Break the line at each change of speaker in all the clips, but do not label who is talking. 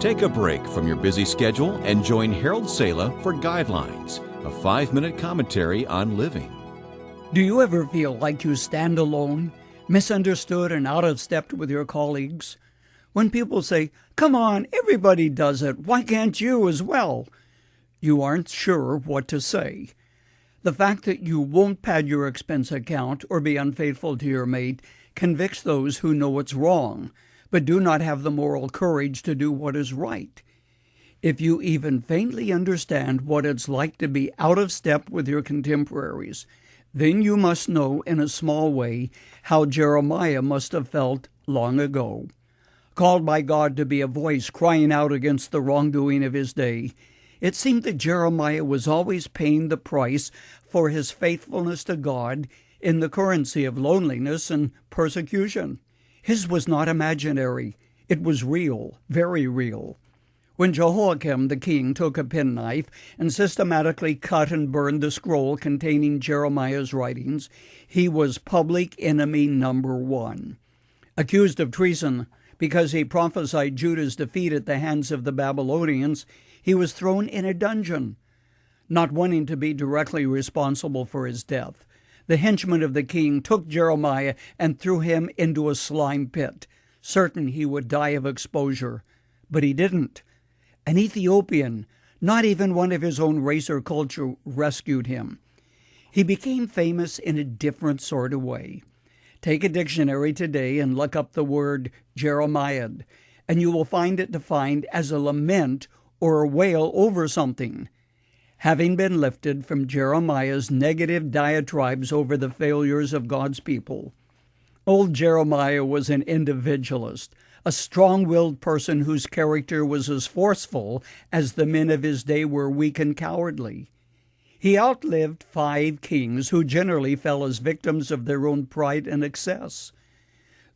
Take a break from your busy schedule and join Harold Sala for Guidelines, a 5-minute commentary on living.
Do you ever feel like you stand alone, misunderstood and out of step with your colleagues? When people say, "Come on, everybody does it, why can't you as well?" You aren't sure what to say. The fact that you won't pad your expense account or be unfaithful to your mate convicts those who know it's wrong, but do not have the moral courage to do what is right. If you even faintly understand what it's like to be out of step with your contemporaries, then you must know in a small way how Jeremiah must have felt long ago. Called by God to be a voice crying out against the wrongdoing of his day, it seemed that Jeremiah was always paying the price for his faithfulness to God in the currency of loneliness and persecution. His was not imaginary. It was real, very real. When Jehoiakim the king took a penknife and systematically cut and burned the scroll containing Jeremiah's writings, he was public enemy number one. Accused of treason because he prophesied Judah's defeat at the hands of the Babylonians, he was thrown in a dungeon. Not wanting to be directly responsible for his death, the henchmen of the king took Jeremiah and threw him into a slime pit, certain he would die of exposure. But he didn't. An Ethiopian, not even one of his own race or culture, rescued him. He became famous in a different sort of way. Take a dictionary today and look up the word Jeremiah, and you will find it defined as a lament or a wail over something. Having been lifted from Jeremiah's negative diatribes over the failures of God's people, old Jeremiah was an individualist, a strong-willed person whose character was as forceful as the men of his day were weak and cowardly. He outlived 5 kings who generally fell as victims of their own pride and excess.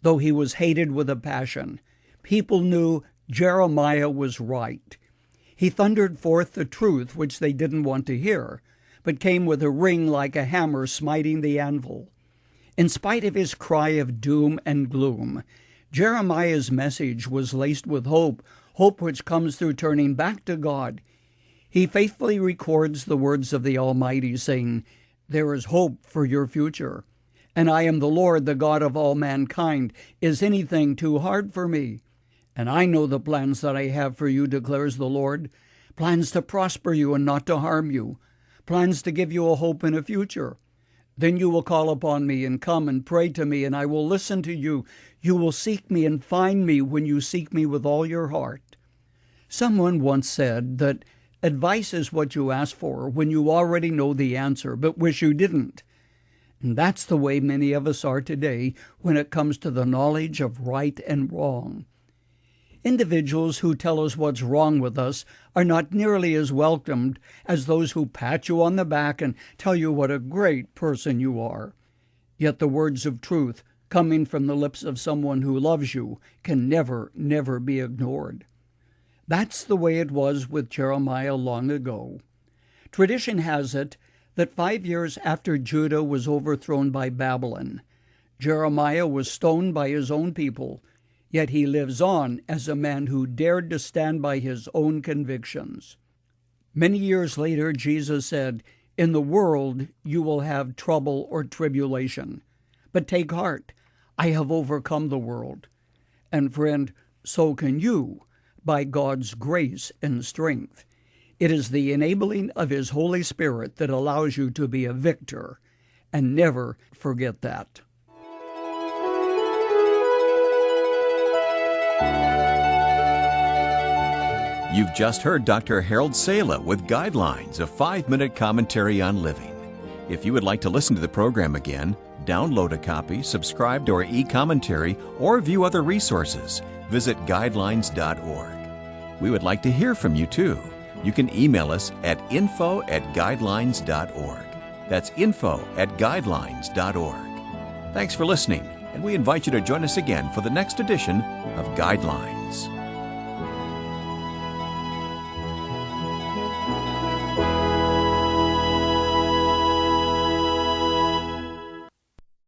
Though he was hated with a passion, people knew Jeremiah was right. He thundered forth the truth which they didn't want to hear, but came with a ring like a hammer smiting the anvil. In spite of his cry of doom and gloom, Jeremiah's message was laced with hope, hope which comes through turning back to God. He faithfully records the words of the Almighty, saying, "There is hope for your future. And I am the Lord, the God of all mankind. Is anything too hard for me? And I know the plans that I have for you, declares the Lord, plans to prosper you and not to harm you, plans to give you a hope and a future. Then you will call upon me and come and pray to me, and I will listen to you. You will seek me and find me when you seek me with all your heart." Someone once said that advice is what you ask for when you already know the answer, but wish you didn't. And that's the way many of us are today when it comes to the knowledge of right and wrong. Individuals who tell us what's wrong with us are not nearly as welcomed as those who pat you on the back and tell you what a great person you are. Yet the words of truth coming from the lips of someone who loves you can never, never be ignored. That's the way it was with Jeremiah long ago. Tradition has it that 5 years after Judah was overthrown by Babylon, Jeremiah was stoned by his own people, yet he lives on as a man who dared to stand by his own convictions. Many years later, Jesus said, "In the world you will have trouble or tribulation, but take heart, I have overcome the world." And friend, so can you, by God's grace and strength. It is the enabling of His Holy Spirit that allows you to be a victor, and never forget that.
You've just heard Dr. Harold Sala with Guidelines, a 5-minute commentary on living. If you would like to listen to the program again, download a copy, subscribe to our e-commentary, or view other resources, visit guidelines.org. We would like to hear from you too. You can email us at info@guidelines.org. That's info@guidelines.org. Thanks for listening, and we invite you to join us again for the next edition of Guidelines.